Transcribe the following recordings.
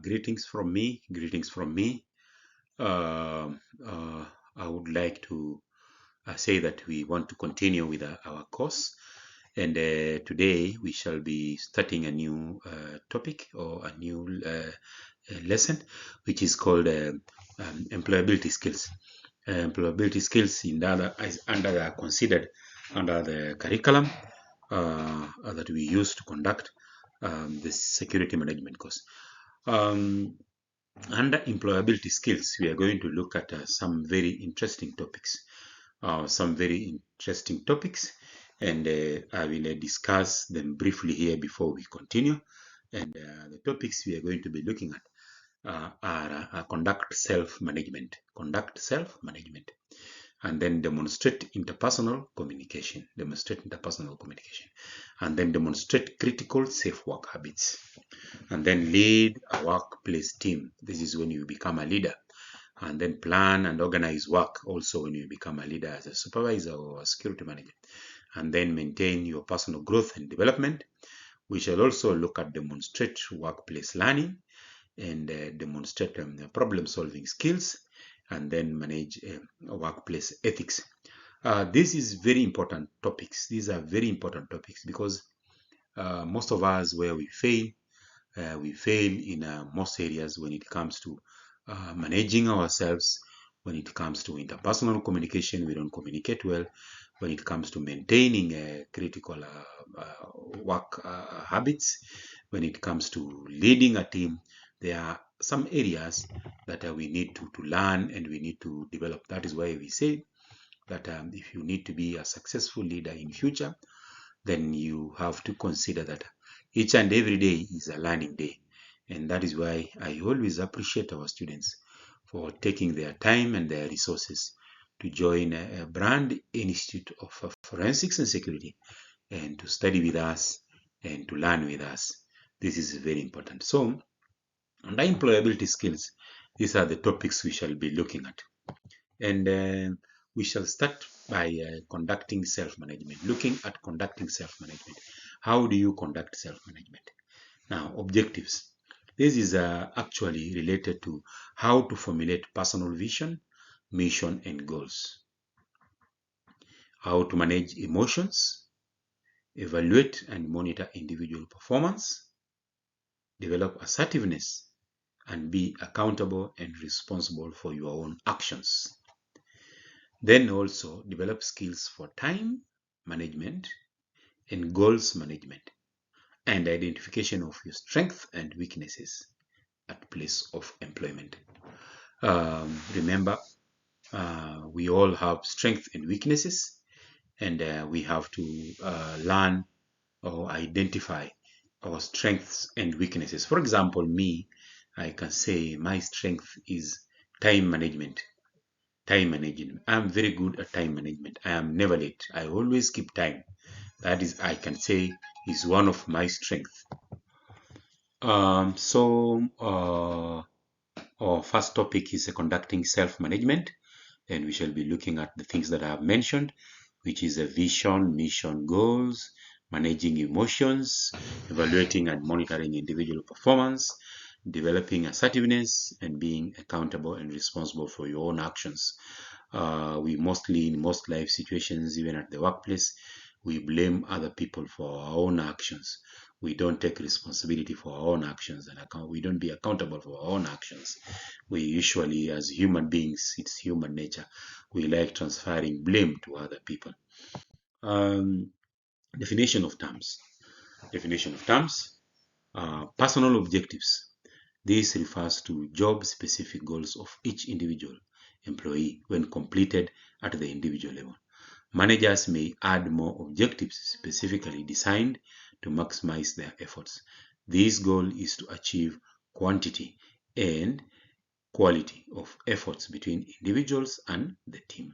Greetings from me. Greetings from me. Uh, I would like to say that we want to continue with our course, and today we shall be starting a new topic or a new lesson, which is called employability skills. Employability skills are considered under the curriculum that we use to conduct the security management course. Under employability skills, we are going to look at some very interesting topics. And I will discuss them briefly here before we continue. And the topics we are going to be looking at are conduct self-management, and then demonstrate interpersonal communication, and then demonstrate critical safe work habits, and then lead a workplace team. This is when you become a leader. And then plan and organize work, also when you become a leader as a supervisor or a security manager. And then maintain your personal growth and development. We shall also look at demonstrate workplace learning and demonstrate problem solving skills, and then manage workplace ethics. These are very important topics because most of us, where we fail in most areas when it comes to managing ourselves. When it comes to interpersonal communication, we don't communicate well. When it comes to maintaining critical work habits, when it comes to leading a team, there are some areas that we need to learn and we need to develop. That is why we say that if you need to be a successful leader in future, then you have to consider that each and every day is a learning day. And that is why I always appreciate our students for taking their time and their resources to join a brand institute of forensics and security, and to study with us and to learn with us. This is very important. So, under employability skills, these are the topics we shall be looking at. And we shall start by conducting self-management, looking at conducting self-management. How do you conduct self-management? Now, objectives. This is actually related to how to formulate personal vision, mission, and goals. How to manage emotions, evaluate and monitor individual performance, develop assertiveness, and be accountable and responsible for your own actions. Then also develop skills for time management and goals management, and identification of your strengths and weaknesses at place of employment. Remember, we all have strengths and weaknesses, and we have to learn or identify our strengths and weaknesses. For example, me, I can say my strength is time management. I'm very good at time management. I am never late. I always keep time. That is, I can say, is one of my strengths. Our first topic is conducting self-management, and we shall be looking at the things that I have mentioned, which is a vision, mission, goals, managing emotions, evaluating and monitoring individual performance, developing assertiveness, and being accountable and responsible for your own actions. We mostly, in most life situations, even at the workplace, we blame other people for our own actions. We don't take responsibility for our own actions, and we don't be accountable for our own actions. We usually, as human beings, it's human nature, we like transferring blame to other people. Definition of terms. Personal objectives. This refers to job-specific goals of each individual employee when completed at the individual level. Managers may add more objectives specifically designed to maximize their efforts. This goal is to achieve quantity and quality of efforts between individuals and the team.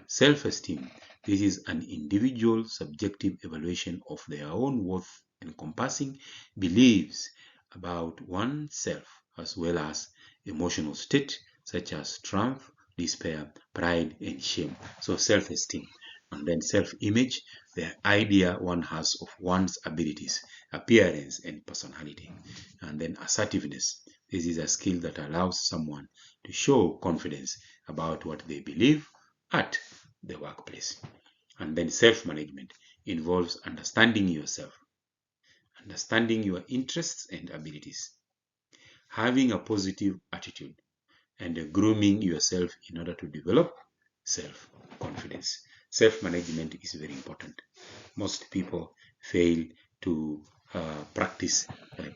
Self-esteem. This is an individual subjective evaluation of their own worth, encompassing beliefs about oneself as well as emotional state such as triumph, despair, pride, and shame. So self-esteem. And then self-image, the idea one has of one's abilities appearance, and personality. And then assertiveness. This is a skill that allows someone to show confidence about what they believe at the workplace. And then self-management involves understanding yourself, understanding your interests and abilities, having a positive attitude, and grooming yourself in order to develop self-confidence. Self-management is very important. Most people fail to practice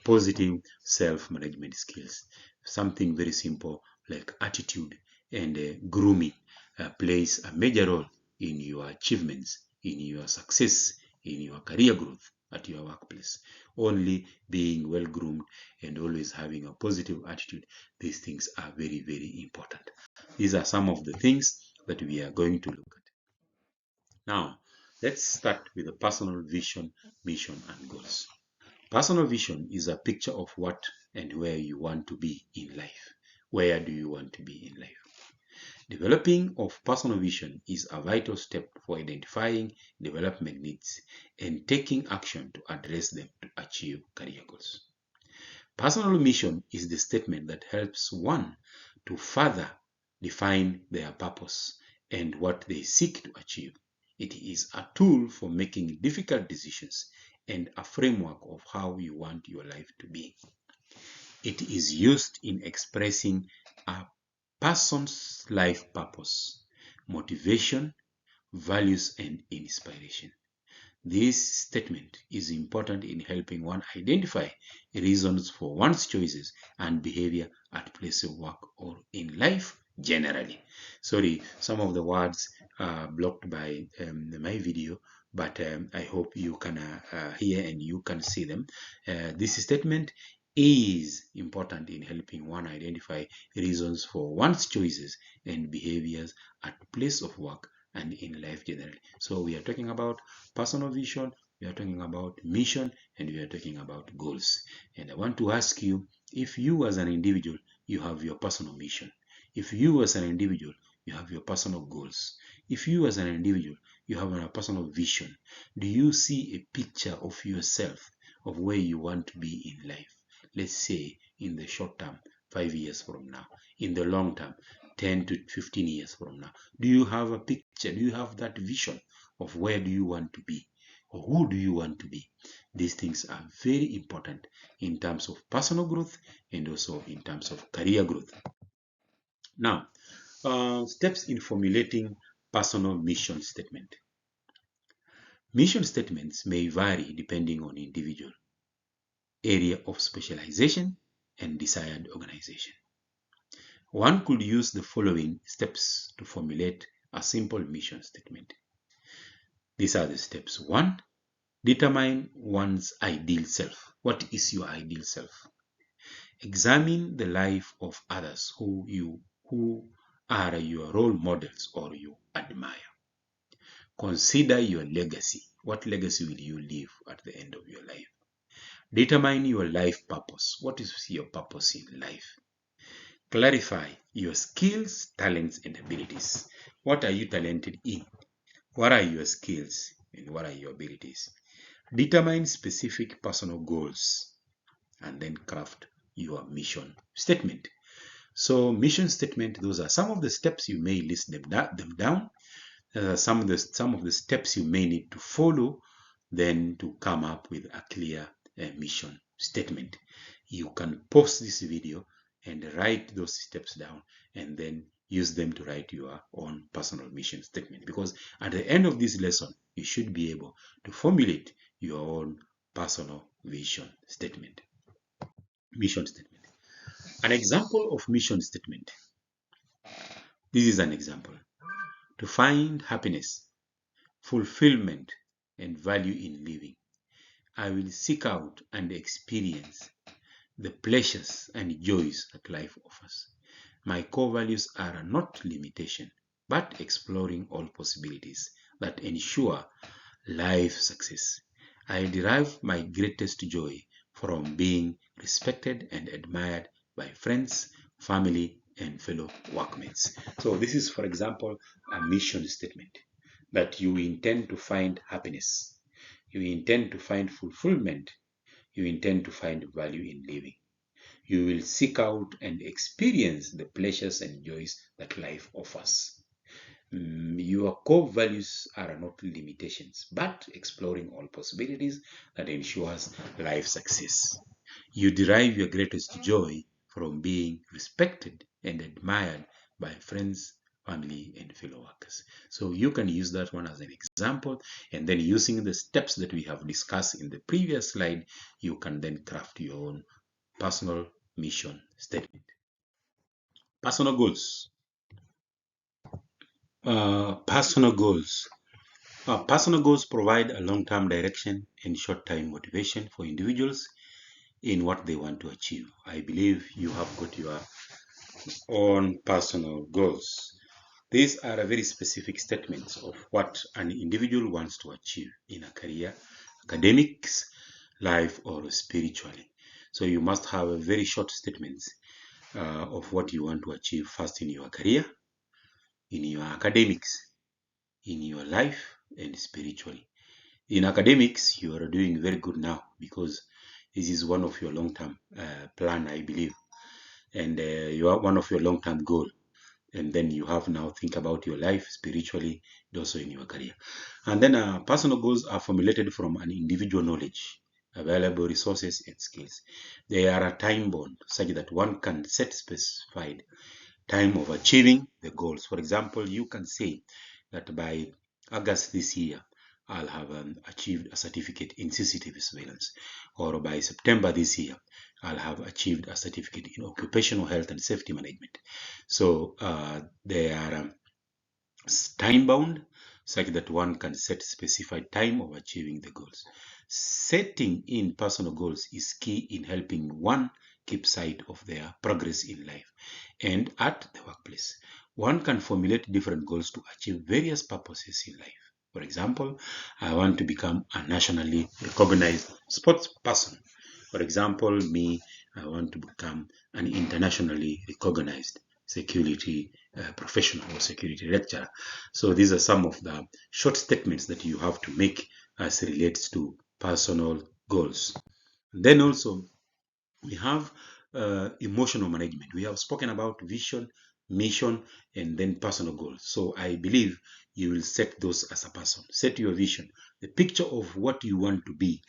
positive self-management skills. Something very simple like attitude and grooming plays a major role in your achievements, in your success, in your career growth at your workplace. Only being well groomed and always having a positive attitude, these things are very, very important. These are some of the things that we are going to look at. Now, let's start with the personal vision, mission, and goals. Personal vision is a picture of what and where you want to be in life. Where do you want to be in life? Developing of personal vision is a vital step for identifying development needs and taking action to address them to achieve career goals. Personal mission is the statement that helps one to further define their purpose and what they seek to achieve. It is a tool for making difficult decisions and a framework of how you want your life to be. It is used in expressing a person's life purpose, motivation, values, and inspiration. This statement is important in helping one identify reasons for one's choices and behavior at place of work or in life generally. Sorry, some of the words are blocked by my video, but I hope you can hear and you can see them. This statement is important in helping one identify reasons for one's choices and behaviors at place of work and in life generally. So we are talking about personal vision, we are talking about mission, and we are talking about goals. And I want to ask you, if you as an individual, you have your personal mission. If you as an individual, you have your personal goals. If you as an individual, you have a personal vision. Do you see a picture of yourself, of where you want to be in life? Let's say in the short term, 5 years from now. In the long term, 10 to 15 years from now. Do you have a picture? Do you have that vision of where do you want to be? Or who do you want to be? These things are very important in terms of personal growth and also in terms of career growth. Now, steps in formulating personal mission statement. Mission statements may vary depending on individual, area of specialization, and desired organization. One could use the following steps to formulate a simple mission statement. These are the steps. 1. Determine one's ideal self. What is your ideal self? Examine the life of others who are your role models or you admire. Consider your legacy. What legacy will you leave at the end of your life? Determine your life purpose. What is your purpose in life? Clarify your skills, talents, and abilities. What are you talented in? What are your skills and what are your abilities? Determine specific personal goals and then craft your mission statement. So mission statement, those are some of the steps. You may list them down. Some of the steps you may need to follow then to come up with a clear mission statement. You can pause this video and write those steps down and then use them to write your own personal mission statement, because at the end of this lesson you should be able to formulate your own personal mission statement. An example of mission statement. This is an example. To find happiness, fulfillment, and value in living, I will seek out and experience the pleasures and joys that life offers. My core values are not limitation, but exploring all possibilities that ensure life success. I derive my greatest joy from being respected and admired by friends, family, and fellow workmates. So this is, for example, a mission statement that you intend to find happiness. You intend to find fulfillment you intend to find value in living. You will seek out and experience the pleasures and joys that life offers. Your core values are not limitations, but exploring all possibilities that ensures life success. You derive your greatest joy from being respected and admired by friends, family, and fellow workers. So you can use that one as an example, and then using the steps that we have discussed in the previous slide, you can then craft your own personal mission statement. Personal goals. Personal goals. Personal goals provide a long-term direction and short-term motivation for individuals in what they want to achieve. I believe you have got your own personal goals. These are very specific statements of what an individual wants to achieve in a career, academics, life, or spiritually. So you must have a very short statements of what you want to achieve first in your career, in your academics, in your life, and spiritually. In academics, you are doing very good now because this is one of your long-term plan, I believe, and you are one of your long-term goal. And then you have now think about your life spiritually, and also in your career. And then personal goals are formulated from an individual knowledge, available resources, and skills. They are a time bound such that one can set specified time of achieving the goals. For example, you can say that by August this year, I'll have achieved a certificate in CCTV surveillance, or by September this year, I'll have achieved a certificate in occupational health and safety management. So they are time bound such that one can set specified time of achieving the goals. Setting in personal goals is key in helping one keep sight of their progress in life and at the workplace. One can formulate different goals to achieve various purposes in life. For example, I want to become a nationally recognized sports person. For example, me, I want to become an internationally recognized security professional or security lecturer. So these are some of the short statements that you have to make as relates to personal goals. Then also we have emotional management. We have spoken about vision, mission, and then personal goals. So I believe you will set those as a person. Set your vision, the picture of what you want to be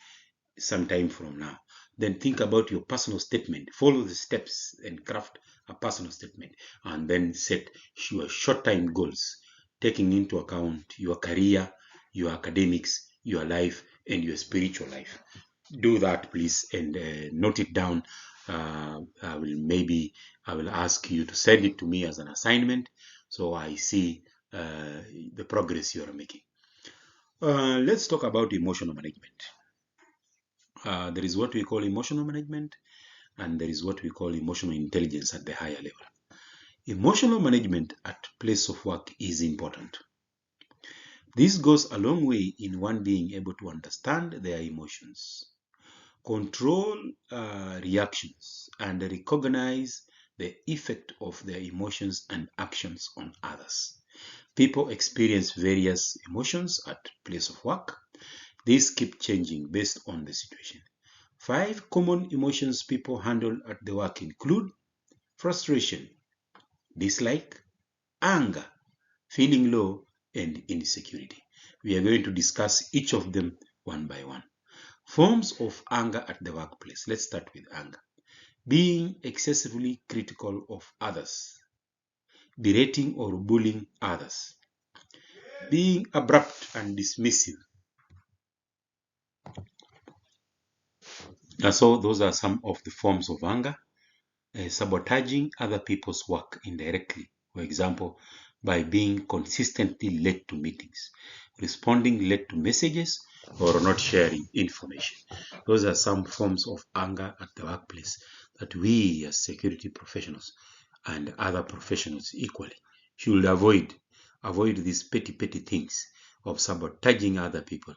sometime from now. Then think about your personal statement. Follow the steps and craft a personal statement. And then set your short-term goals, taking into account your career, your academics, your life, and your spiritual life. Do that, please, and note it down. I will ask you to send it to me as an assignment so I see the progress you are making. Let's talk about emotional management. There is what we call emotional management, and there is what we call emotional intelligence at the higher level. Emotional management at place of work is important. This goes a long way in one being able to understand their emotions, control reactions, and recognize the effect of their emotions and actions on others. People experience various emotions at place of work. These keep changing based on the situation. 5 common emotions people handle at the work include frustration, dislike, anger, feeling low, and insecurity. We are going to discuss each of them one by one. Forms of anger at the workplace. Let's start with anger. Being excessively critical of others, berating or bullying others, being abrupt and dismissive. So those are some of the forms of anger. Sabotaging other people's work indirectly, for example, by being consistently late to meetings, responding late to messages, or not sharing information. Those are some forms of anger at the workplace that we as security professionals and other professionals equally should avoid. Avoid these petty things of sabotaging other people,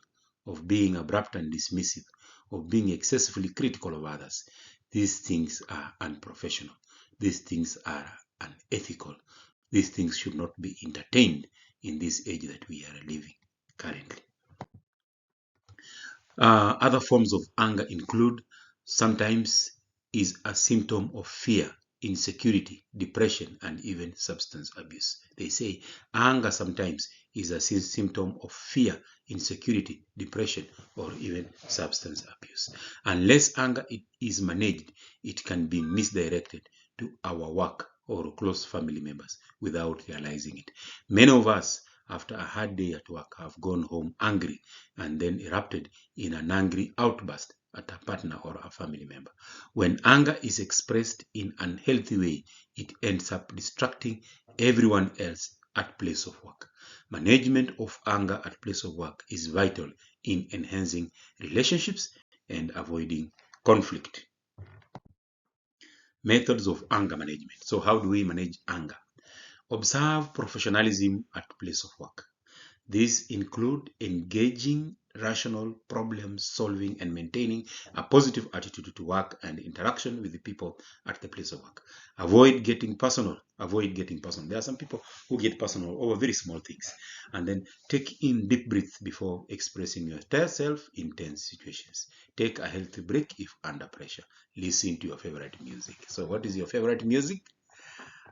of being abrupt and dismissive, of being excessively critical of others. These things are unprofessional. These things are unethical. These things should not be entertained in this age that we are living currently. Other forms of anger include sometimes is a symptom of fear, insecurity, depression, and even substance abuse. They say anger sometimes is a symptom of fear, insecurity, depression, or even substance abuse. Unless anger is managed, it can be misdirected to our work or close family members without realizing it. Many of us, after a hard day at work, have gone home angry and then erupted in an angry outburst at a partner or a family member. When anger is expressed in an unhealthy way, it ends up distracting everyone else at place of work. Management of anger at place of work is vital in enhancing relationships and avoiding conflict. Methods of anger management. So how do we manage anger? Observe professionalism at place of work. These include engaging rational problem solving and maintaining a positive attitude to work and interaction with the people at the place of work. Avoid getting personal. Avoid getting personal. There are some people who get personal over very small things. And then take in deep breaths before expressing yourself in tense situations. Take a healthy break if under pressure. Listen to your favorite music. So what is your favorite music?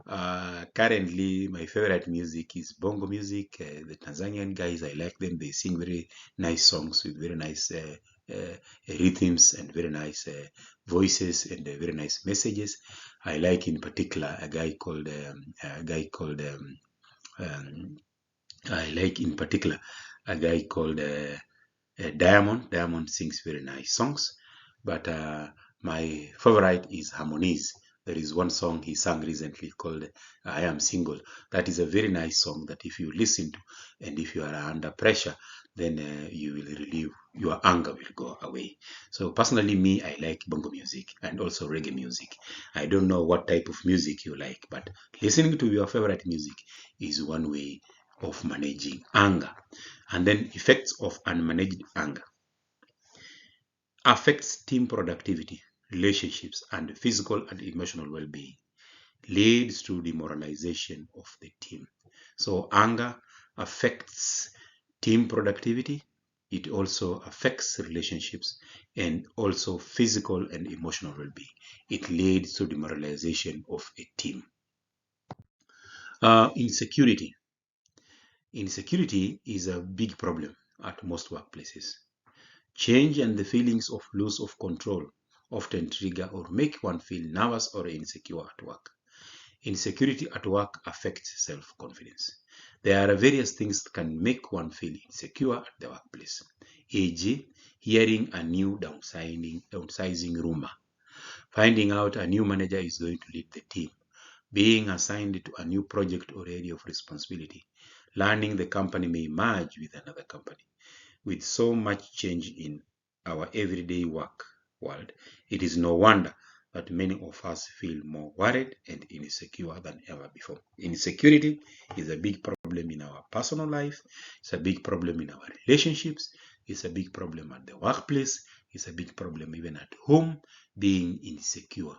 Currently, my favorite music is bongo music. The Tanzanian guys, I like them. They sing very nice songs with very nice rhythms and very nice voices and very nice messages. I like in particular a guy called I like in particular a guy called Diamond. Diamond sings very nice songs, but my favorite is Harmonize. There is one song he sang recently called I Am Single. That is a very nice song that if you listen to and if you are under pressure, then you will relieve, your anger will go away. So personally, me, I like bongo music and also reggae music. I don't know what type of music you like, but listening to your favorite music is one way of managing anger. And then effects of unmanaged anger affects team productivity, relationships, and physical and emotional well-being, leads to demoralization of the team. So anger affects team productivity. It also affects relationships and also physical and emotional well-being. It leads to demoralization of a team. Insecurity. Insecurity is a big problem at most workplaces. Change and the feelings of loss of control often trigger or make one feel nervous or insecure at work. Insecurity at work affects self-confidence. There are various things that can make one feel insecure at the workplace, e.g., hearing a new downsizing rumor, finding out a new manager is going to lead the team, being assigned to a new project or area of responsibility, learning the company may merge with another company. With so much change in our everyday work world, it is no wonder that many of us feel more worried and insecure than ever before. Insecurity is a big problem in our personal life, it's a big problem in our relationships, it's a big problem at the workplace, it's a big problem even at home. Being insecure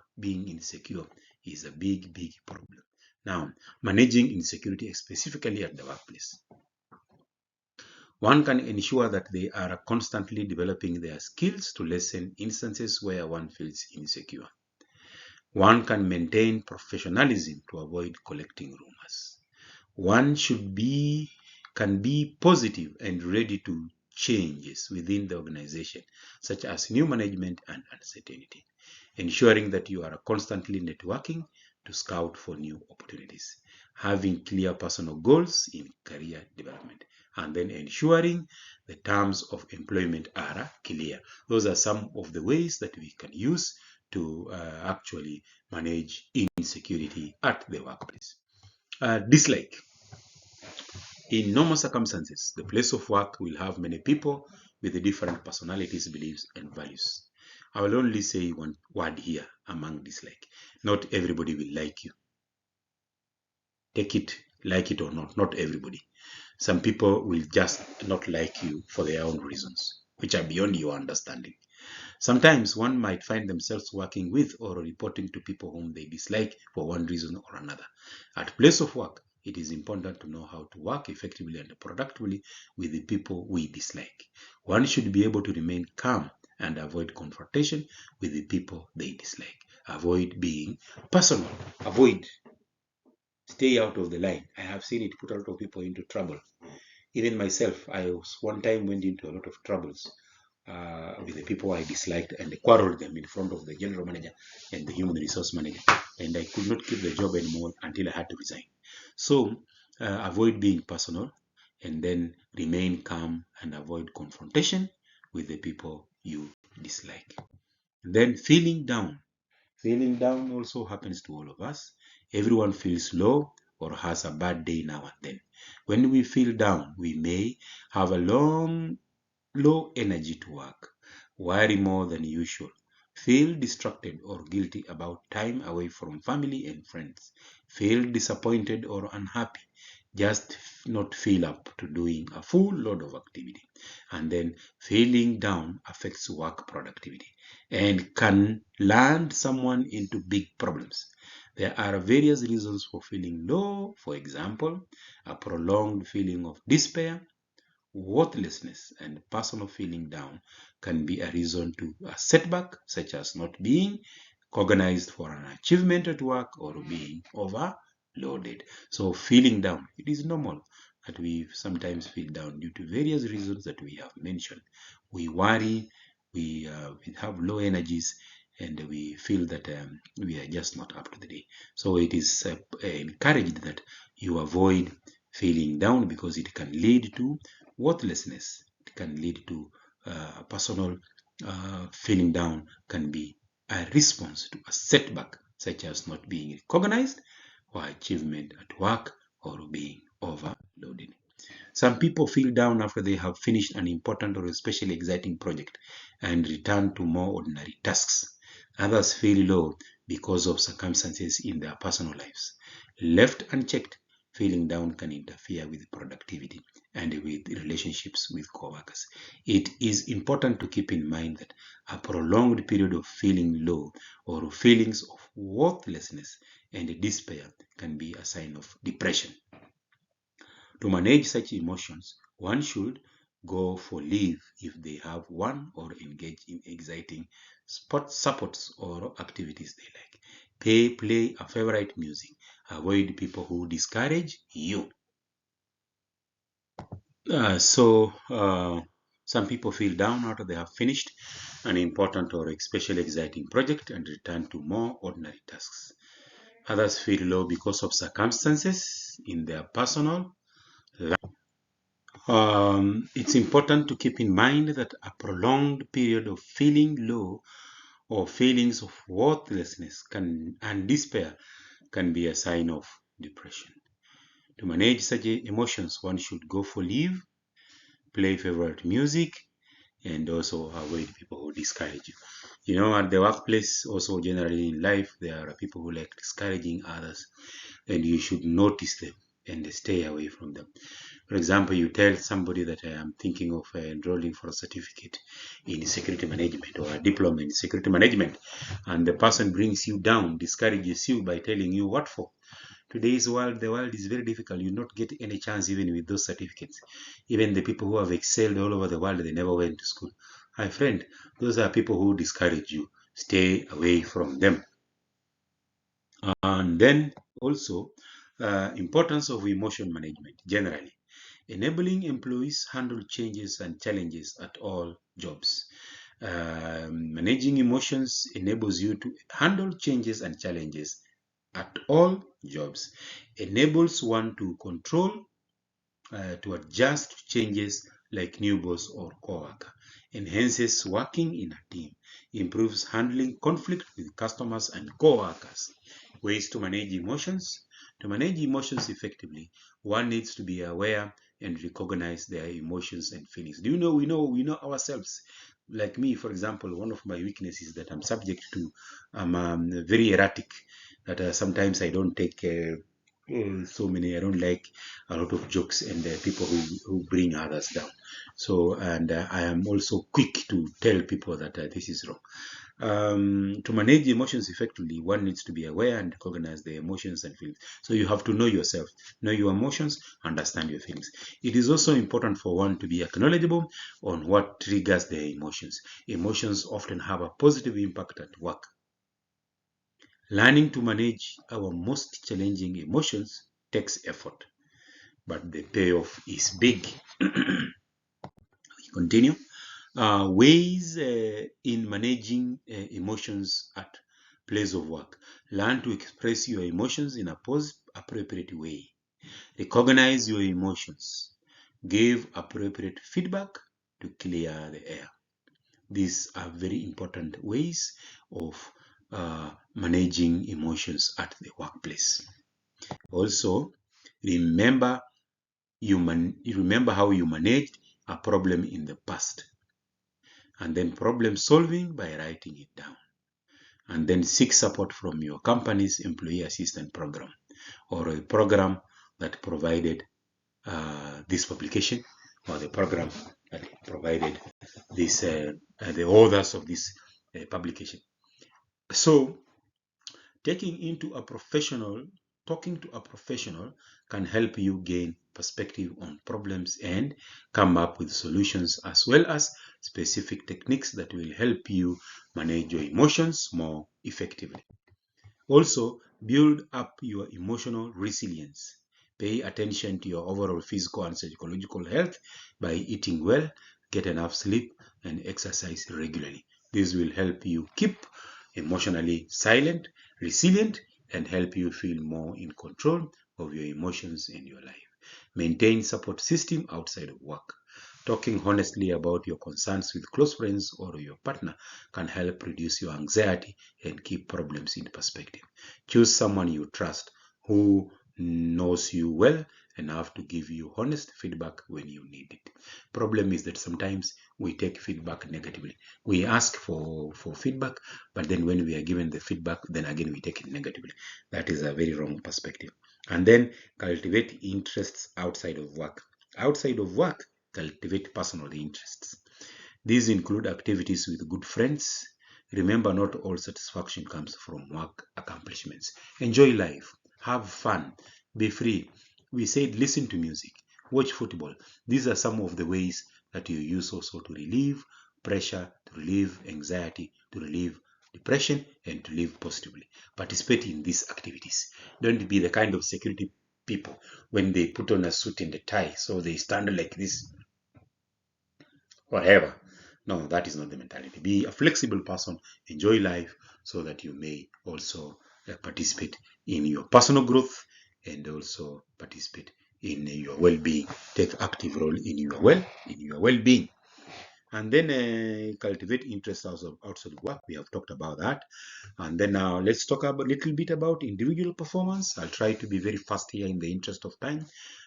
is a big problem. Now, managing insecurity specifically at the workplace. One can ensure that they are constantly developing their skills to lessen instances where one feels insecure. One can maintain professionalism to avoid collecting rumors. One can be positive and ready to changes within the organization, such as new management and uncertainty, ensuring that you are constantly networking to scout for new opportunities, having clear personal goals in career development, and then ensuring the terms of employment are clear. Those are some of the ways that we can use to actually manage insecurity at the workplace. Dislike. In normal circumstances, the place of work will have many people with different personalities, beliefs, and values. I will only say one word here among dislike. Not everybody will like you. Take it, like it or not everybody. Some people will just not like you for their own reasons, which are beyond your understanding. Sometimes one might find themselves working with or reporting to people whom they dislike for one reason or another. At place of work, it is important to know how to work effectively and productively with the people we dislike. One should be able to remain calm and avoid confrontation with the people they dislike. Avoid being personal. Avoid. Stay out of the line. I have seen it put a lot of people into trouble. Even myself, I was one time went into a lot of troubles with the people I disliked and quarreled them in front of the general manager and the human resource manager. And I could not keep the job anymore until I had to resign. So avoid being personal and then remain calm and avoid confrontation with the people you dislike. And then feeling down. Feeling down also happens to all of us. Everyone feels low or has a bad day now and then. When we feel down, we may have a low energy to work, worry more than usual, feel distracted or guilty about time away from family and friends, feel disappointed or unhappy, just not feel up to doing a full load of activity. And then feeling down affects work productivity and can land someone into big problems. There are various reasons for feeling low. For example, a prolonged feeling of despair, worthlessness, and personal feeling down can be a reason to a setback, such as not being recognized for an achievement at work or being overloaded. So feeling down, it is normal that we sometimes feel down due to various reasons that we have mentioned. We worry, we have low energies, and we feel that we are just not up to the day. So it is encouraged that you avoid feeling down because it can lead to worthlessness. It can lead to personal feeling down can be a response to a setback, such as not being recognized or achievement at work or being overloaded. Some people feel down after they have finished an important or especially exciting project and return to more ordinary tasks. Others feel low because of circumstances in their personal lives. Left unchecked, feeling down can interfere with productivity and with relationships with coworkers. It is important to keep in mind that a prolonged period of feeling low or feelings of worthlessness and despair can be a sign of depression. To manage such emotions, one should go for leave if they have one or engage in exciting sports or activities they like. Play a favorite music. Avoid people who discourage you. Some people feel down after they have finished an important or especially exciting project and return to more ordinary tasks. Others feel low because of circumstances in their personal life. It's important to keep in mind that a prolonged period of feeling low or feelings of worthlessness and despair can be a sign of depression. To manage such emotions, one should go for leave, play favorite music, and also avoid people who discourage you. You know, at the workplace, also generally in life, there are people who like discouraging others, and you should notice them and stay away from them. For example, you tell somebody that I am thinking of enrolling for a certificate in security management or a diploma in security management, and the person brings you down, discourages you by telling you what for. Today's world, the world is very difficult. You not get any chance even with those certificates. Even the people who have excelled all over the world, they never went to school. My friend, those are people who discourage you. Stay away from them. And then also, importance of emotion management generally. Enabling employees handle changes and challenges at all jobs. Managing emotions enables you to handle changes and challenges at all jobs, enables one to control, to adjust to changes like new boss or coworker, enhances working in a team, improves handling conflict with customers and coworkers. Ways to manage emotions. To manage emotions effectively, one needs to be aware and recognize their emotions and feelings. Do you know we know ourselves? Like me, for example, one of my weaknesses is that I'm subject to very erratic. That sometimes I don't take so many. I don't like a lot of jokes and people who bring others down. So, and I am also quick to tell people that this is wrong. To manage emotions effectively, one needs to be aware and recognize the emotions and feelings. So you have to know yourself, know your emotions, understand your feelings. It is also important for one to be acknowledgeable on what triggers their emotions. Emotions often have a positive impact at work. Learning to manage our most challenging emotions takes effort, but the payoff is big. Continue. Ways in managing emotions at place of work. Learn to express your emotions in a appropriate way. Recognize your emotions. Give appropriate feedback to clear the air. These are very important ways of managing emotions at the workplace. Also, remember remember how you managed a problem in the past, and then problem solving by writing it down, and then seek support from your company's employee assistance program or a program that provided this publication, or the program that provided this the authors of this publication. So talking to a professional can help you gain perspective on problems and come up with solutions, as well as specific techniques that will help you manage your emotions more effectively. Also, build up your emotional resilience. Pay attention to your overall physical and psychological health by eating well, get enough sleep, and exercise regularly. This will help you keep emotionally resilient, and help you feel more in control of your emotions and your life. Maintain support system outside of work. Talking honestly about your concerns with close friends or your partner can help reduce your anxiety and keep problems in perspective. Choose someone you trust who knows you well enough to give you honest feedback when you need it. Problem is that sometimes we take feedback negatively. We ask for feedback, but then when we are given the feedback, then again we take it negatively. That is a very wrong perspective. And then cultivate interests outside of work. Outside of work, cultivate personal interests. These include activities with good friends. Remember, not all satisfaction comes from work accomplishments. Enjoy life, have fun, be free. We said listen to music, watch football. These are some of the ways that you use also to relieve pressure, to relieve anxiety, to relieve depression, and to live positively. Participate in these activities. Don't be the kind of security people when they put on a suit and a tie, so they stand like this forever. No, that is not the mentality. Be a flexible person, enjoy life, so that you may also participate in your personal growth and also participate in your well-being. Take active role in your well-being. And then cultivate interest outside of work. We have talked about that. And then now let's talk a little bit about individual performance. I'll try to be very fast here in the interest of time.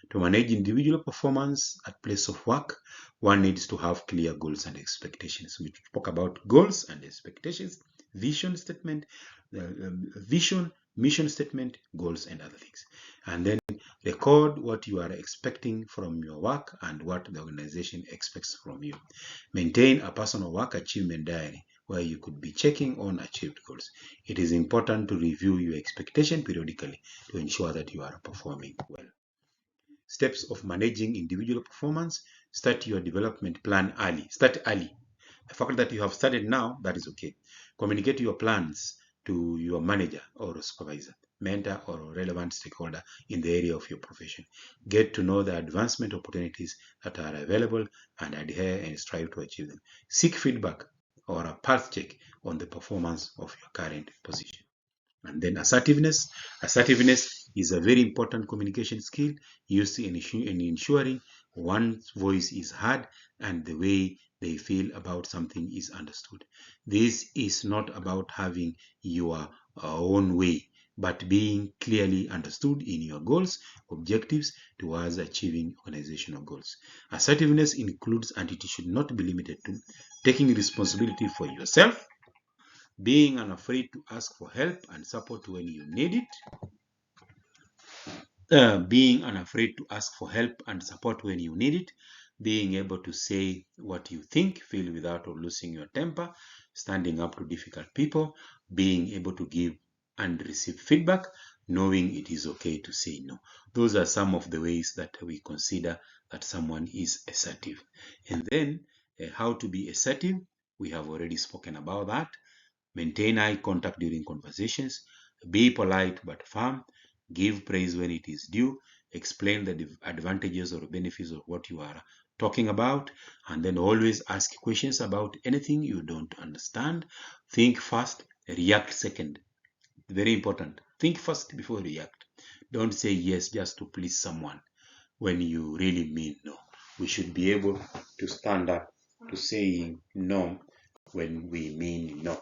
To manage individual performance at place of work, one needs to have clear goals and expectations. We talk about goals and expectations, vision statement, vision, mission statement, goals, and other things. And then record what you are expecting from your work and what the organization expects from you. Maintain a personal work achievement diary where you could be checking on achieved goals. It is important to review your expectation periodically to ensure that you are performing well. Steps of managing individual performance: start your development plan early. Start early. The fact that you have started now, that is okay. Communicate your plans to your manager or supervisor, mentor, or relevant stakeholder in the area of your profession. Get to know the advancement opportunities that are available and adhere and strive to achieve them. Seek feedback or a pulse check on the performance of your current position. And then assertiveness. Assertiveness is a very important communication skill used in ensuring one's voice is heard and the way they feel about something is understood. This is not about having your own way, but being clearly understood in your goals, objectives towards achieving organizational goals. Assertiveness includes, and it should not be limited to, taking responsibility for yourself, being unafraid to ask for help and support when you need it, being unafraid to ask for help and support when you need it, being able to say what you think, feel without losing your temper, standing up to difficult people, being able to give and receive feedback, knowing it is okay to say no. Those are some of the ways that we consider that someone is assertive. And then how to be assertive, we have already spoken about that. Maintain eye contact during conversations, be polite but firm, give praise when it is due, explain the advantages or benefits of what you are talking about, and then always ask questions about anything you don't understand. Think first, react second. Very important. Think first before you react. Don't say yes just to please someone when you really mean no. We should be able to stand up to saying no when we mean no,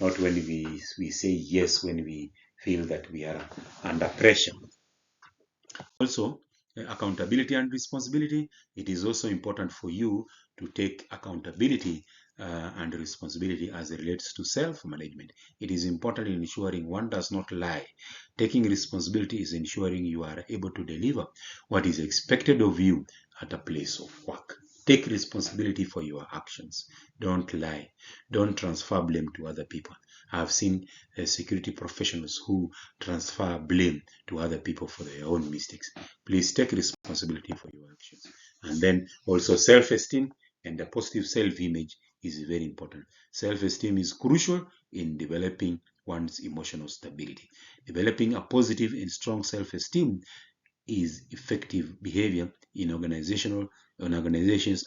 not when we say yes when we feel that we are under pressure. Also, accountability and responsibility. It is also important for you to take accountability and responsibility as it relates to self-management. It is important in ensuring one does not lie. Taking responsibility is ensuring you are able to deliver what is expected of you at a place of work. Take responsibility for your actions. Don't lie. Don't transfer blame to other people. I've seen security professionals who transfer blame to other people for their own mistakes. Please take responsibility for your actions. And then also self-esteem and a positive self-image is very important. Self-esteem is crucial in developing one's emotional stability. Developing a positive and strong self-esteem is effective behavior in organizations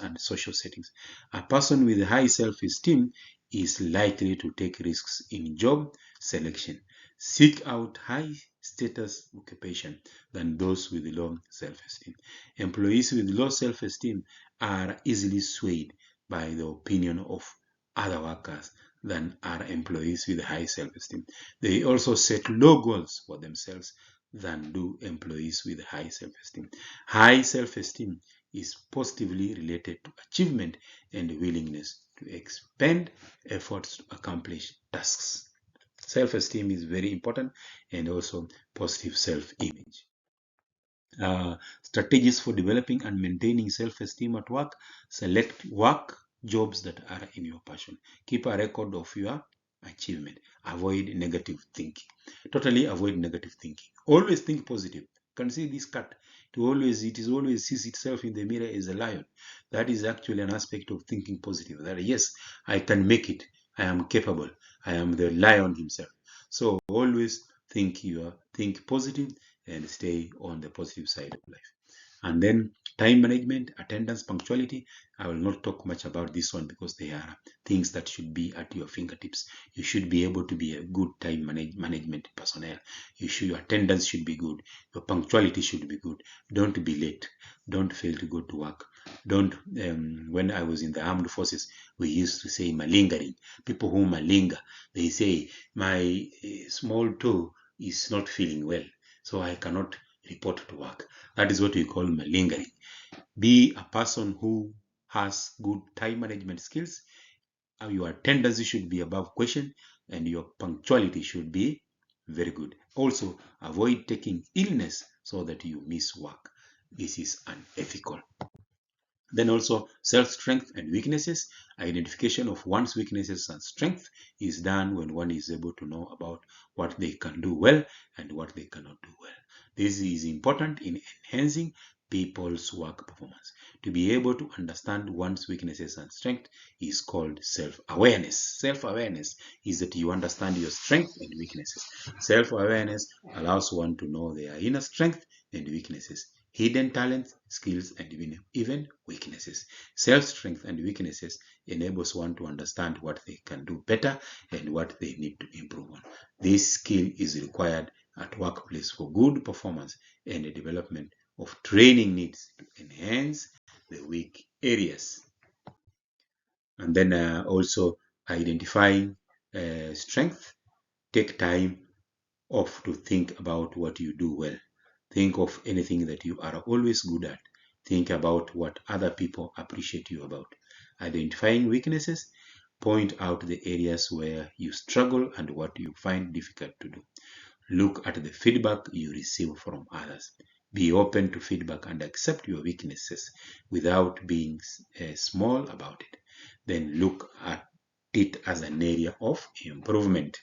and social settings. A person with high self-esteem is likely to take risks in job selection, seek out high status occupation than those with low self-esteem. Employees with low self-esteem are easily swayed by the opinion of other workers than are employees with high self-esteem. They also set low goals for themselves than do employees with high self-esteem. High self-esteem is positively related to achievement and willingness to expend efforts to accomplish tasks. Self-esteem is very important, and also positive self-image. Strategies for developing and maintaining self-esteem at work. Select work jobs that are in your passion. Keep a record of your achievement. Avoid negative thinking. Totally avoid negative thinking. Always think positive. You can see this cat. It is always sees itself in the mirror as a lion. That is actually an aspect of thinking positive. That yes, I can make it. I am capable. I am the lion himself. So always think positive and stay on the positive side of life. And then time management, attendance, punctuality. I will not talk much about this one because they are things that should be at your fingertips. You should be able to be a good time management personnel. Your attendance should be good. Your punctuality should be good. Don't be late. Don't fail to go to work. Don't. When I was in the armed forces, we used to say malingering. People who malinger, they say my small toe is not feeling well, so I cannot report to work. That is what we call malingering. Be a person who has good time management skills. Your attendance should be above question, and your punctuality should be very good. Also, avoid taking illness so that you miss work. This is unethical. Then also self-strength and weaknesses. Identification of one's weaknesses and strength is done when one is able to know about what they can do well and what they cannot do well. This is important in enhancing people's work performance. To be able to understand one's weaknesses and strength is called self-awareness. Self-awareness is that you understand your strengths and weaknesses. Self-awareness allows one to know their inner strength and weaknesses, hidden talents, skills, and even weaknesses. Self-strength and weaknesses enables one to understand what they can do better and what they need to improve on. This skill is required at workplace for good performance and the development of training needs to enhance the weak areas. And then also identifying strength. Take time off to think about what you do well. Think of anything that you are always good at. Think about what other people appreciate you about. Identifying weaknesses, point out the areas where you struggle and what you find difficult to do. Look at the feedback you receive from others. Be open to feedback and accept your weaknesses without being small about it. Then look at it as an area of improvement.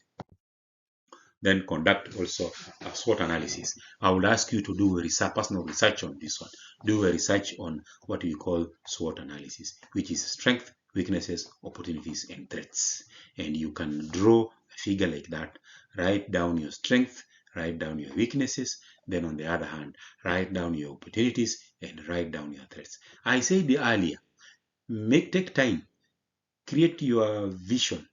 Then conduct also a SWOT analysis. I would ask you to do a personal research on this one. Do a research on what we call SWOT analysis, which is strength, weaknesses, opportunities, and threats. And you can draw a figure like that. Write down your strength, write down your weaknesses. Then on the other hand, write down your opportunities and write down your threats. I said earlier, take time, create your vision,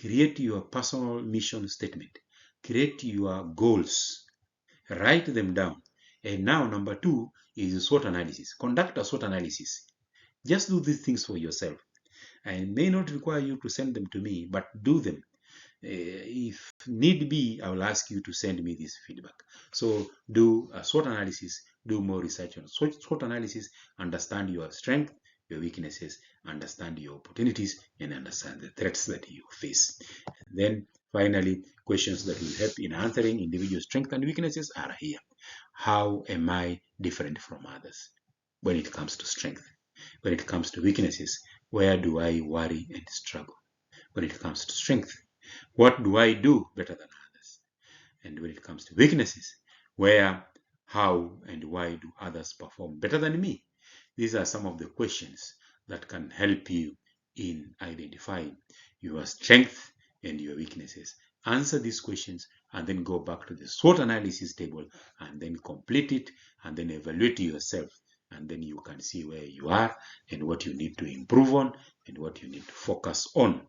create your personal mission statement, create your goals, write them down. And now number 2 is SWOT analysis. Conduct a SWOT analysis. Just do these things for yourself. I may not require you to send them to me, but do them. If need be, I will ask you to send me this feedback. So do a SWOT analysis, do more research on SWOT analysis, understand your strength, your weaknesses, understand your opportunities, and understand the threats that you face. And then finally, questions that will help in answering individual strengths and weaknesses are here. How am I different from others when it comes to strength? When it comes to weaknesses, where do I worry and struggle? When it comes to strength, what do I do better than others? And when it comes to weaknesses, where, how, and why do others perform better than me? These are some of the questions that can help you in identifying your strength and your weaknesses. Answer these questions and then go back to the SWOT analysis table and then complete it and then evaluate yourself. And then you can see where you are and what you need to improve on and what you need to focus on.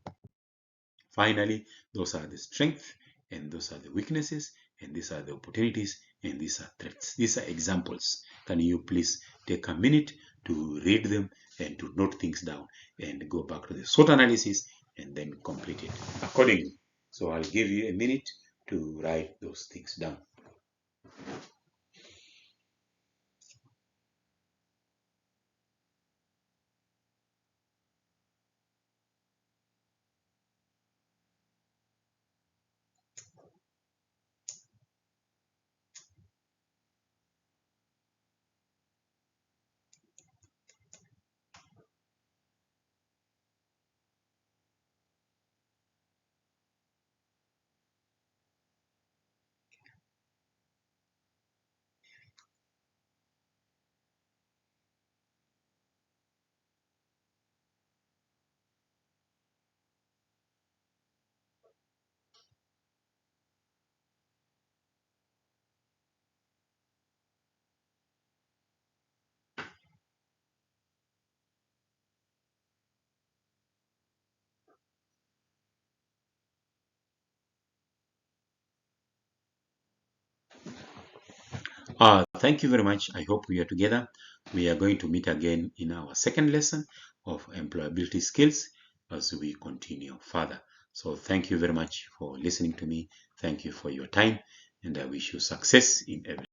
Finally, those are the strengths and those are the weaknesses and these are the opportunities and these are threats. These are examples. Can you please take a minute to read them and to note things down and go back to the SWOT analysis and then complete it accordingly. So I'll give you a minute to write those things down. Thank you very much. I hope we are together. We are going to meet again in our second lesson of employability skills as we continue further. So thank you very much for listening to me. Thank you for your time, and I wish you success in everything.